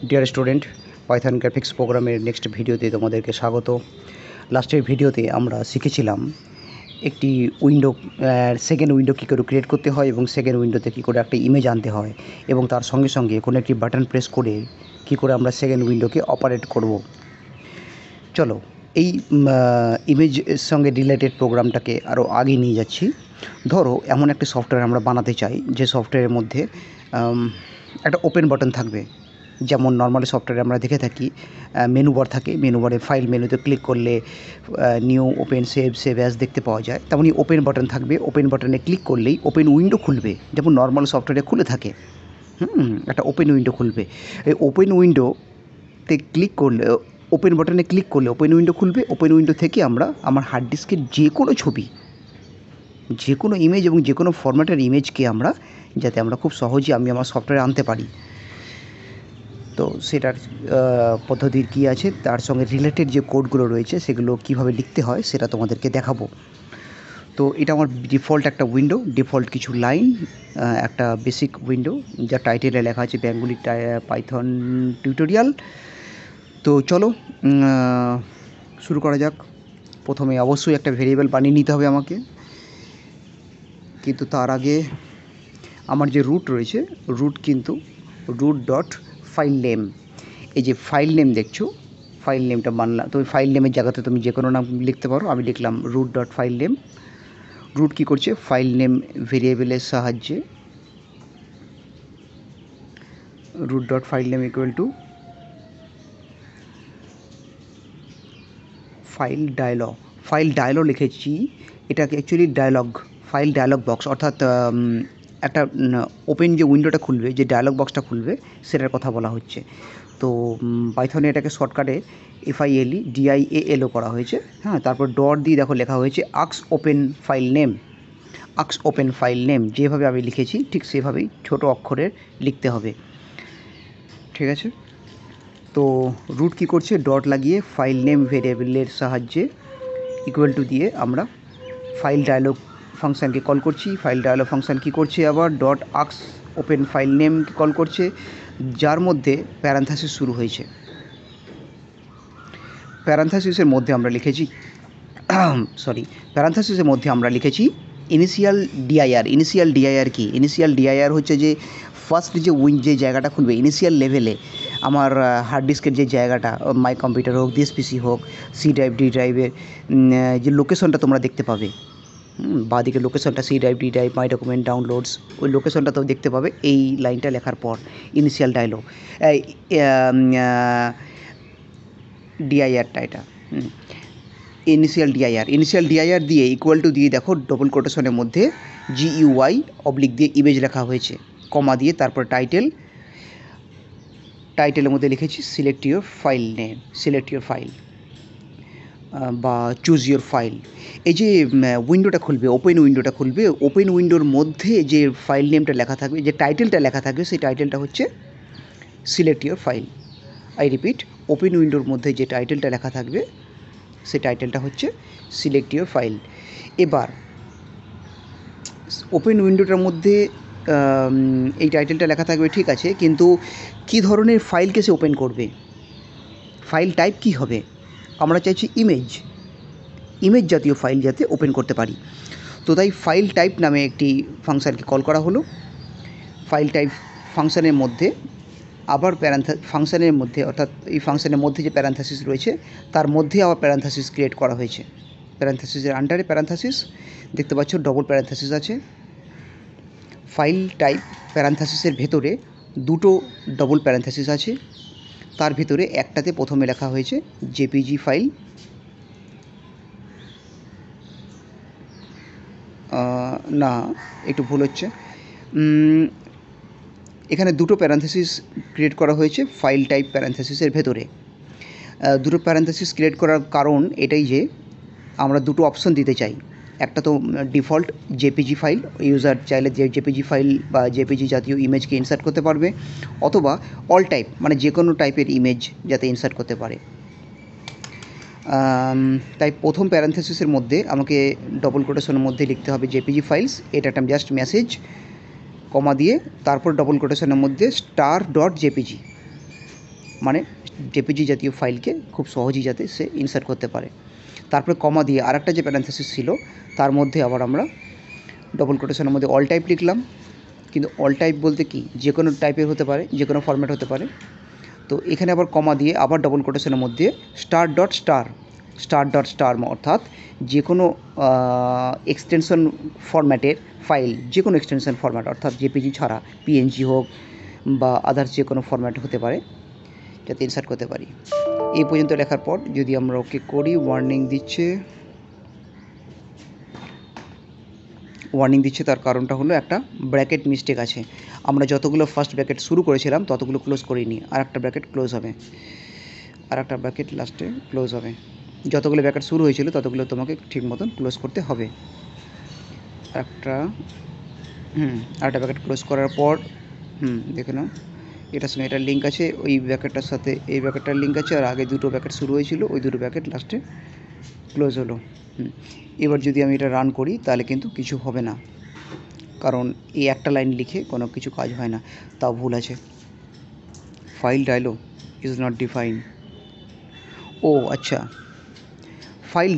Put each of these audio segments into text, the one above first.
Dear student, Python graphics প্রোগ্রামের next ভিডিওতে তোমাদেরকে স্বাগত। লাস্টের ভিডিওতে আমরা শিখেছিলাম একটি উইন্ডো, সেকেন্ড উইন্ডো কী করে ক্রিয়েট করতে হয় এবং সেকেন্ড উইন্ডোতে কী করে একটা ইমেজ আনতে হয় এবং তার সঙ্গে সঙ্গে কোনো একটি বাটন প্রেস করে কী করে আমরা সেকেন্ড উইন্ডোকে অপারেট করব। চলো এই ইমেজের সঙ্গে রিলেটেড প্রোগ্রামটাকে আরও আগে নিয়ে যাচ্ছি। ধরো এমন একটি সফটওয়্যার আমরা বানাতে চাই যে সফটওয়্যারের মধ্যে একটা ওপেন বাটন থাকবে। যেমন নর্মালি সফটওয়্যারে আমরা দেখে থাকি মেনু বার থাকে, মেনু বারে ফাইল মেনুতে ক্লিক করলে নিউ, ওপেন, সেভ অ্যাজ দেখতে পাওয়া যায়। তেমনই ওপেন বাটন থাকবে, ওপেন বাটনে ক্লিক করলেই ওপেন উইন্ডো খুলবে, যেমন নর্মাল সফটওয়্যারে খুলে থাকে। একটা ওপেন উইন্ডো খুলবে। এই ওপেন উইন্ডোতে ক্লিক করলে, ওপেন বাটনে ক্লিক করলে ওপেন উইন্ডো খুলবে। ওপেন উইন্ডো থেকে আমরা আমার হার্ড ডিস্কের যে কোনো ছবি, যে কোনো ইমেজ এবং যে কোনো ফরম্যাটের ইমেজকে আমরা যাতে আমরা খুব সহজে আমি আমার সফটওয়্যারে আনতে পারি, তো সেটার পদ্ধতির কী আছে, তার সঙ্গে রিলেটেড যে কোডগুলো রয়েছে সেগুলো কীভাবে লিখতে হয় সেটা তোমাদেরকে দেখাবো। তো এটা আমার ডিফল্ট একটা উইন্ডো, ডিফল্ট কিছু লাইন, একটা বেসিক উইন্ডো যা টাইটেলে লেখা আছে বেঙ্গলি পাইথন টিউটোরিয়াল। তো চলো শুরু করা যাক। প্রথমে অবশ্যই একটা ভেরিয়েবল বানিয়ে নিতে হবে আমাকে, কিন্তু তার আগে আমার যে রুট রয়েছে, রুট কিন্তু রুট ডট ফাইল নেম, এই যে ফাইল নেম দেখছো, ফাইল নেমটা বানলাম। তো ফাইল নেমের জায়গাতে তুমি যে কোনো নাম লিখতে পারো। আমি লিখলাম root dot file name. Root কী করছে, ফাইল নেম ভেরিয়েবলের সাহায্যে root dot file name equal to file dialog লিখেছি। এটাকে অ্যাকচুয়ালি ফাইল ডায়লগ বক্স, অর্থাৎ একটা ওপেন যে উইন্ডোটা খুলবে, যে ডায়লগ বক্সটা খুলবে সেটার কথা বলা হচ্ছে। তো পাইথনে এটাকে শর্টকাটে FILE DIALO করা হয়েছে। তারপর ডট দিয়ে দেখো লেখা হয়েছে আক্স ওপেন ফাইল নেম। যেভাবে আমি লিখেছি ঠিক সেভাবেই ছোট অক্ষরে লিখতে হবে, ঠিক আছে? তো রুট কী করছে, ডট লাগিয়ে ফাইল নেম ভেরিয়েবলের সাহায্যে ইকুয়াল টু দিয়ে আমরা ফাইল ডায়লগ ফাংশানকে কল করছি। ফাইল ডায়লগ ফাংশান কী করছে, আবার ডট আক্স ওপেন ফাইল নেমকে কল করছে, যার মধ্যে প্যারান্থাসিস শুরু হয়েছে। প্যারান্থাসিসের মধ্যে আমরা লিখেছি ইনিশিয়াল ডিআইআর। কি ইনিশিয়াল ডিআইআর হচ্ছে যে ফার্স্ট যে জায়গাটা খুলবে ইনিশিয়াল লেভেলে, আমার হার্ড ডিস্কের যে জায়গাটা, মাই কম্পিউটার হোক, DSPC হোক, সি ড্রাইভ, ডি ড্রাইভের যে লোকেশনটা তোমরা দেখতে পাবে, বাঁদিকে লোকেশনটা সি ড্রাইভ, ডি ড্রাইভ, মাই ডকুমেন্ট, ডাউনলোডস, ওই লোকেশনটা তো দেখতে পাবে এই লাইনটা লেখার পর। ইনিশিয়াল ডিআইআরটা এটা ইনিশিয়াল ডিআইআর দিয়ে ইকুয়াল টু দিয়ে দেখো ডবল কোটেশনের মধ্যে GUI অবলিক দিয়ে ইমেজ লেখা হয়েছে, কমা দিয়ে তারপর টাইটেলের মধ্যে লিখেছি সিলেক্ট ইউর ফাইল বা চুজ ইউর ফাইল। এই যে উইন্ডোটা খুলবে, ওপেন উইন্ডোর মধ্যে যে ফাইল নেমটা লেখা থাকবে, যে টাইটেলটা লেখা থাকবে, সেই টাইটেলটা হচ্ছে select your file. I repeat, open উইন্ডোর মধ্যে যে টাইটেলটা লেখা থাকবে সেই টাইটেলটা হচ্ছে সিলেক্ট ইউর ফাইল। এবার ওপেন উইন্ডোটার মধ্যে এই টাইটেলটা লেখা থাকবে, ঠিক আছে, কিন্তু কী ধরনের ফাইলকে সে ওপেন করবে, ফাইল টাইপ কী হবে? আমরা চাইছি ইমেজ জাতীয় ফাইল যাতে ওপেন করতে পারি। তো তাই ফাইল টাইপ নামে একটি ফাংশানকে কল করা হলো। ফাইল টাইপ ফাংশানের মধ্যে আবার ফাংশানের মধ্যে, অর্থাৎ এই ফাংশানের মধ্যে যে প্যারান্থাসিস রয়েছে তার মধ্যে আবার প্যারান্থাসিস ক্রিয়েট করা হয়েছে। প্যারান্থাসিসের আন্ডারে প্যারান্থাসিস দেখতে পাচ্ছ, ডবল প্যারান্থাসিস আছে। ফাইল টাইপ প্যারান্থাসিসের ভেতরে দুটো ডবল প্যারান্থাসিস আছে, তার ভিতরে একটাতে প্রথমে লেখা হয়েছে জেপিজি ফাইল, না একটু ভুল হচ্ছে, এখানে দুটো প্যারান্থাসিস ক্রিয়েট করা হয়েছে ফাইল টাইপ প্যারান্থাসিসের ভেতরে। দুটো প্যারান্থাসিস ক্রিয়েট করার কারণ এটাই যে আমরা দুটো অপশন দিতে চাই। একটা তো ডিফল্ট জেপিজি ফাইল, ইউজার চাইলে যে জেপিজি ফাইল বা জেপিজি জাতীয় ইমেজকে ইনসার্ট করতে পারবে, অথবা অল টাইপ মানে যে কোনো টাইপের ইমেজ যাতে ইনসার্ট করতে পারে। তাই প্রথম প্যারান্থাসিসের মধ্যে আমাকে ডবল কোটেশনের মধ্যে লিখতে হবে জেপিজি ফাইলস, এটা একটা জাস্ট মেসেজ, কমা দিয়ে তারপর ডবল কোটেশনের মধ্যে *.jpg। মানে জেপিজি জাতীয় ফাইলকে খুব সহজেই যাতে সে ইনসার্ট করতে পারে। তারপরে কমা দিয়ে আরেকটা যে প্যারেনথেসিস ছিল তার মধ্যে আবার আমরা ডবল কোটেশনের মধ্যে অল টাইপ লিখলাম। কিন্তু অল টাইপ বলতে কি, যে কোনো টাইপের হতে পারে, যে কোনো ফরম্যাট হতে পারে। তো এখানে আবার কমা দিয়ে আবার ডবল কোটেশনের মধ্যে স্টার ডট স্টার অর্থাৎ যে কোনো এক্সটেনশন ফরম্যাটের ফাইল, যে কোনো এক্সটেনশন ফরম্যাট অর্থাৎ জেপিজি ছাড়া পিএনজি হোক বা আদার্স যে কোনো ফরম্যাট হতে পারে যাতে ইনসার্ট করতে পারি। এই পর্যন্ত লেখার পর যদি আমরা ওকে করি, ওয়ার্নিং দিচ্ছে, তার কারণটা হলো একটা ব্র্যাকেট মিস্টেক আছে। আমরা যতগুলো ফার্স্ট ব্র্যাকেট শুরু করেছিলাম ততগুলো ক্লোজ করিনি, আর একটা ব্র্যাকেট ক্লোজ হবে, আর একটা ব্র্যাকেট লাস্টে ক্লোজ হবে। যতগুলো ব্র্যাকেট শুরু হয়েছিল ততগুলো তোমাকে ঠিক মতন ক্লোজ করতে হবে। আরেকটা ব্র্যাকেট ক্লোজ করার পর দেখে নাও, এটার সঙ্গে এটার লিঙ্ক আছে, ওই ব্র্যাকেটটার সাথে এই ব্র্যাকেটটার লিঙ্ক আছে, আর আগে দুটো ব্র্যাকেট শুরু হয়েছিল, ওই দুটো ব্র্যাকেট লাস্টে ক্লোজ হলো। এবার যদি আমি এটা রান করি তাহলে কিন্তু কিছু হবে না, কারণ এই একটা লাইন লিখে কোনো কিছু কাজ হয় না। তাও ভুল আছে, file dialog is not define. ও আচ্ছা, ফাইল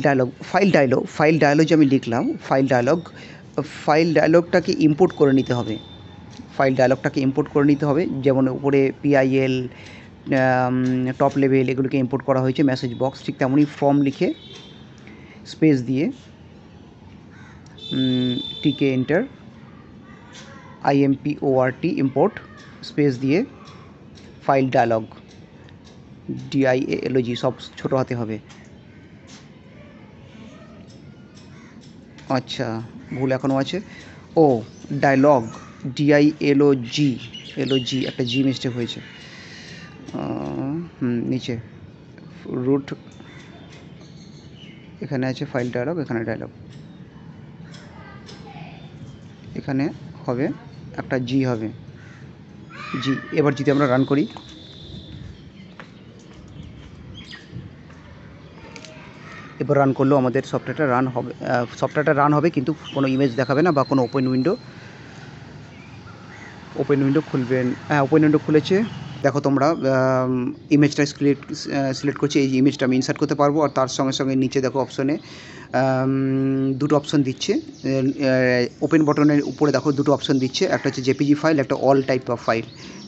ডায়লগ যে আমি লিখলাম, ফাইল ডায়লগটাকে ইম্পোর্ট করে নিতে হবে। যেমন উপরে পিআইএল, টপ লেভেল এগুলোকে ইম্পোর্ট করা হয়েছে, মেসেজ বক্স, ঠিক তেমনই ফর্ম লিখে স্পেস দিয়ে টিকে এন্টার IMPORT ইম্পোর্ট স্পেস দিয়ে ফাইল ডায়লগ DIALOG সব ছোটো হাতে হবে। আচ্ছা, ভুল এখনও আছে। ও ডায়লগ DILOG একটা জি মিস্টেক হয়েছে। নিচে রুট এখানে আছে ফাইল ডায়লগ, এখানে ডায়লগ, এখানে হবে একটা জি হবে, জি। এবার যদি আমরা রান করি, এবার রান করলেও আমাদের সফটওয়্যারটা রান হবে কিন্তু কোনো ইমেজ দেখাবে না বা কোনো ওপেন উইন্ডো খুলবেন। ওপেন উইন্ডো খুলেছে, দেখো তোমরা ইমেজটা সিলেক্ট করছি, এই ইমেজটা আমি ইনসার্ট করতে পারবো। আর তার সঙ্গে সঙ্গে নিচে দেখো অপশনে দুটো অপশন দিচ্ছে, ওপেন বটনের উপরে দেখো দুটো অপশন দিচ্ছে, একটা হচ্ছে জেপিজি ফাইল, একটা অল টাইপ অফ ফাইল,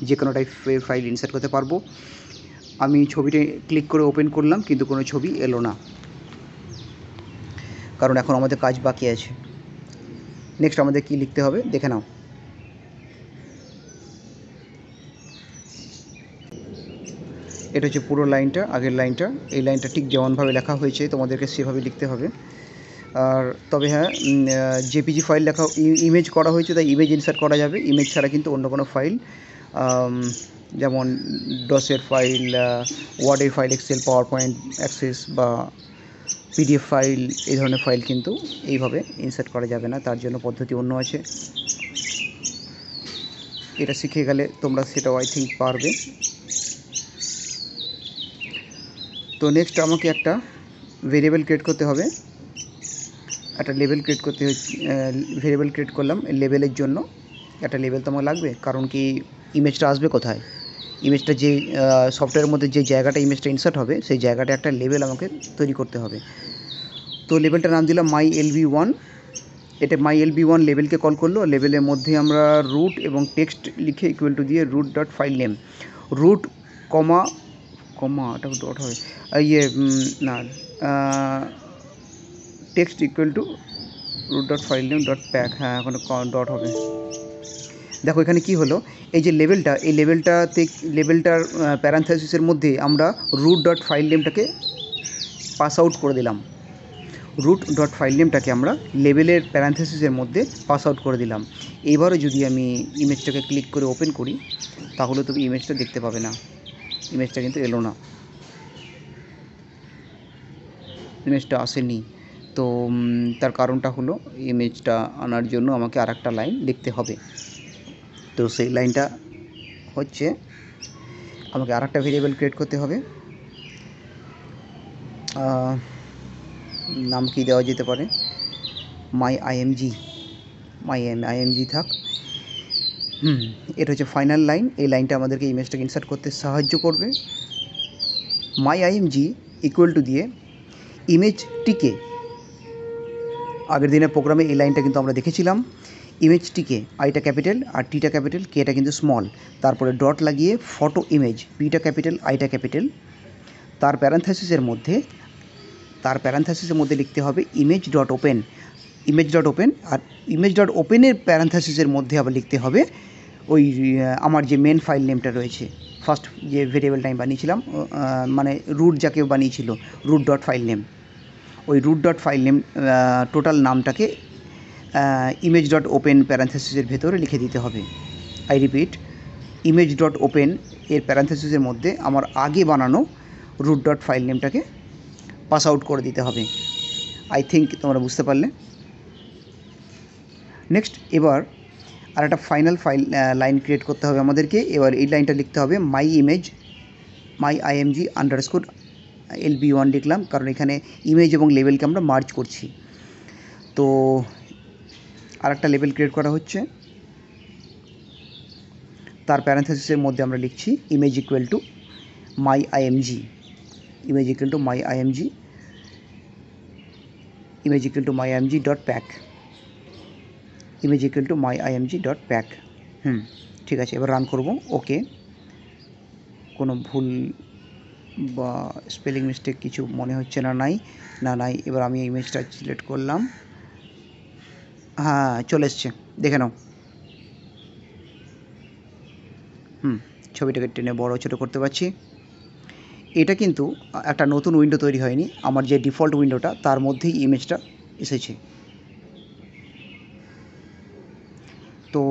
যে কোনো টাইপের ফাইল ইনসার্ট করতে পারবো। আমি ছবিটা ক্লিক করে ওপেন করলাম কিন্তু কোনো ছবি এলো না, কারণ এখন আমাদের কাজ বাকি আছে। নেক্সট আমাদের কি লিখতে হবে দেখে নাও। এটা হচ্ছে পুরো লাইনটা, আগের লাইনটা, এই লাইনটা ঠিক যেমনভাবে লেখা হয়েছে তোমাদেরকে সেভাবে লিখতে হবে। আর তবে হ্যাঁ, জেপিজি ফাইল লেখা ইমেজ করা হয়েছে তাই ইমেজ ইনসার্ট করা যাবে, ইমেজ ছাড়া কিন্তু অন্য কোনো ফাইল যেমন ডসের ফাইল, ওয়ার্ডের file, Excel, PowerPoint, Access বা পিডিএফ ফাইল, এই ধরনের ফাইল কিন্তু এইভাবে ইনসার্ট করা যাবে না, তার জন্য পদ্ধতি অন্য আছে। এটা শিখে গেলে তোমরা সেটাও আই থিঙ্ক পারবে। তো নেক্সট আমাকে একটা ভেরিয়েবল ক্রিয়েট করতে হবে, একটা লেভেল ক্রিয়েট করতে হচ্ছে, ভেরিয়েবল ক্রিয়েট করলাম লেভেলের জন্য। একটা লেভেল তো আমার লাগবে, কারণ কি ইমেজটা আসবে কোথায়, ইমেজটা যে সফটওয়্যারের মধ্যে যে জায়গাটা ইমেজটা ইনসার্ট হবে সেই জায়গাটা একটা লেভেল আমাকে তৈরি করতে হবে। তো লেভেলটার নাম দিলাম MyLB1। এটা MyLB1 লেভেলকে কল করলো, লেভেলের মধ্যে আমরা রুট এবং টেক্সট লিখে ইকুয়াল টু দিয়ে root dot file name, root comma এটা ডট হবে, না text equal to root dot file name dot pack, হ্যাঁ এখন ডট হবে। দেখো এখানে কি হলো, এই যে লেভেলটা, এই লেভেলটার প্যারান্থেসিসের মধ্যে আমরা রুট ডট ফাইল নেমটাকে পাস আউট করে দিলাম, রুট ডট ফাইল নেমটাকে আমরা লেভেলের প্যারান্থেসিসের মধ্যে পাস আউট করে দিলাম। এইবারও যদি আমি ইমেজটাকে ক্লিক করে ওপেন করি তাহলে তুমি ইমেজটা দেখতে পাবে না, ইমেজটা কিন্তু এলো না, ইমেজটা আসেনি। তো তার কারণটা হলো ইমেজটা আনার জন্য আমাকে আর একটা লাইন লিখতে হবে। তো সেই লাইনটা হচ্ছে আমাকে আর একটা ভেরিয়েবল ক্রিয়েট করতে হবে। নাম কি দেওয়া যেতে পারে, মাই আইএমজি থাক। এটা হচ্ছে ফাইনাল লাইন। এই লাইনটা আমাদেরকে ইমেজটাকে ইনসার্ট করতে সাহায্য করবে। মাই আইএমজি ইকুয়াল টু দিয়ে ইমেজটিকে, আগের দিনের প্রোগ্রামে এই লাইনটা কিন্তু আমরা দেখেছিলাম, ইমেজটিকে আইটা ক্যাপিটাল আর টিটা ক্যাপিটাল, কেটা কিন্তু স্মল, তারপরে ডট লাগিয়ে ফটো ইমেজ, পিটা ক্যাপিটাল আইটা ক্যাপিটাল, তার প্যারান্থেসিসের মধ্যে লিখতে হবে ইমেজ ডট ওপেন, আর ইমেজ ডট ওপেনের প্যারান্থেসিসের মধ্যে আবার লিখতে হবে ওই আমার যে মেন ফাইল নেমটা রয়েছে, ফার্স্ট যে ভেরিয়েবলটা আমি বানিয়েছিলাম, মানে রুট যাকে বানিয়েছিল, রুট ডট ফাইল নেম, ওই root dot file name total নামটাকে ইমেজ ডট ওপেন প্যারান্থেসিসের ভেতরে লিখে দিতে হবে। I repeat, image dot open এর প্যারান্থেসিসের মধ্যে আমার আগে বানানো রুট ডট ফাইল নেমটাকে পাস আউট করে দিতে হবে। আই থিঙ্ক তোমরা বুঝতে পারলে। নেক্সট, এবার আর একটা ফাইনাল লাইন ক্রিয়েট করতে হবে আমাদেরকে। এবার এই লাইনটা লিখতে হবে মাই আইএমজি আন্ডারস্কোর LB1 লিখলাম, কারণ এখানে ইমেজ এবং লেভেলকে আমরা মার্জ করছি। তো আর একটা লেভেল ক্রিয়েট করা হচ্ছে, তার প্যারান্থেসিসের মধ্যে আমরা লিখছি image equal to my IMG, dot pack, dot pack. ঠিক আছে, এবার রান করব। ওকে, কোনো ভুল বা স্পেলিং মিস্টেক কিছু মনে হচ্ছে না, নাই। এবার আমি ইমেজটা সিলেক্ট করলাম, হ্যাঁ চলে এসছে, দেখে নাও। ছবিটাকে টেনে বড় ছোটো করতে পারছি। এটা কিন্তু একটা নতুন উইন্ডো তৈরি হয়নি, আমার যে ডিফল্ট উইন্ডোটা তার মধ্যেই ইমেজটা এসেছে। তো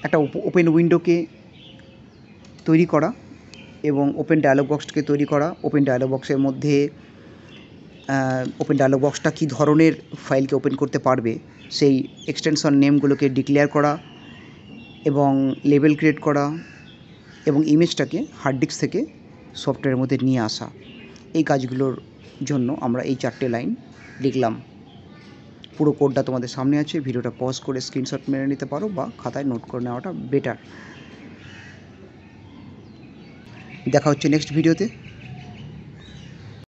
একটা ওপেন উইন্ডোকে তৈরি করা এবং ওপেন ডায়ালগ বক্সটাকে তৈরি করা, ওপেন ডায়ালগ বক্সটা কী ধরনের ফাইলকে ওপেন করতে পারবে সেই এক্সটেনশন নেমগুলোকে ডিক্লেয়ার করা এবং লেবেল ক্রিয়েট করা এবং ইমেজটাকে হার্ড ডিস্ক থেকে সফটওয়্যারের মধ্যে নিয়ে আসা, এই কাজগুলোর জন্য আমরা এই 4টে লাইন লিখলাম। পুরো কোডটা তোমাদের সামনে আছে, ভিডিওটা পজ করে স্ক্রিনশট মেরে নিতে পারো বা খাতায় নোট করে নেওয়াটা বেটার। দেখা হচ্ছে নেক্সট ভিডিওতে।